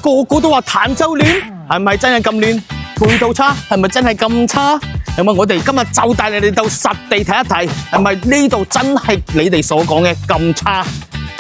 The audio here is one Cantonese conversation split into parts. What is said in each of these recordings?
個個都話坦洲亂，係咪真係咁亂？配套差，係咪真係咁差？咁啊，我哋今日就帶你哋到實地睇一睇，係咪呢度真係你哋所講嘅咁差？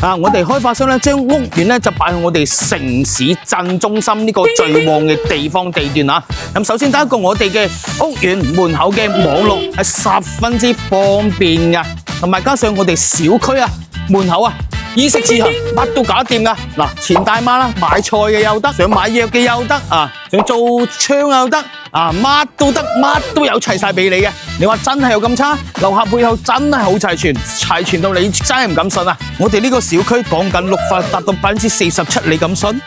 啊！我哋開發商咧將屋苑咧就擺喺我哋城市鎮中心呢個最旺嘅地方地段啊！咁首先第一個，我哋嘅屋苑門口嘅網絡係十分之方便㗎，同埋加上我哋小區啊門口啊衣食住行乜都搞掂㗎。嗱，錢大媽啦，買菜嘅又得，想買藥嘅又得啊，想做窗又得。啊，乜都得，乜都有齊晒俾你嘅。你話真係有咁差？樓下配套真係好齊全，齊全到你真係唔敢信啊！我哋呢個小區講緊綠化達到47%，你敢信？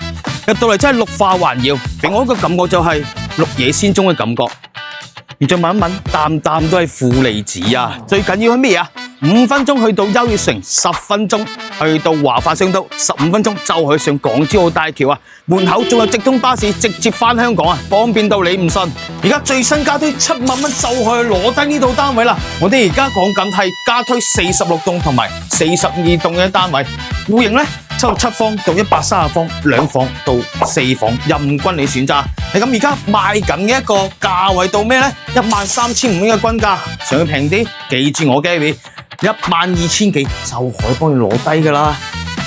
入到嚟真係綠化環繞，俾我一個感覺就係綠野仙蹤嘅感覺。然再聞一聞，啖啖都係負離子啊！最緊要係咩啊？5分鐘去到優越城，10分鐘去到華發商都，15分鐘就去上港珠澳大橋啊！門口仲有直通巴士直接返香港啊，方便到你唔信。而家最新加推7萬蚊就去攞低呢套單位啦！我哋而家講緊係加推46棟同埋42棟嘅單位，戶型咧7方到130方，2房到4房，任君你選擇。咁而家賣緊嘅一個價位到咩咧？13500蚊嘅均價，想要平啲，記住我嘅12000幾就可以幫你攞低噶啦。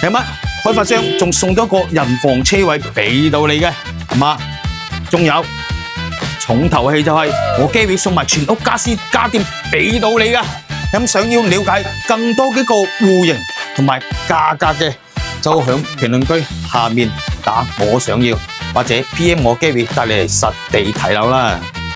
係乜？開發商仲送咗個人防車位俾到你嘅，係嘛？仲有重頭戲就係我機會送埋全屋家私家電俾到你噶。咁想要了解更多幾個戶型同埋價格嘅，就響評論區下面打我想要，或者 PM 我機會帶你嚟實地睇樓啦。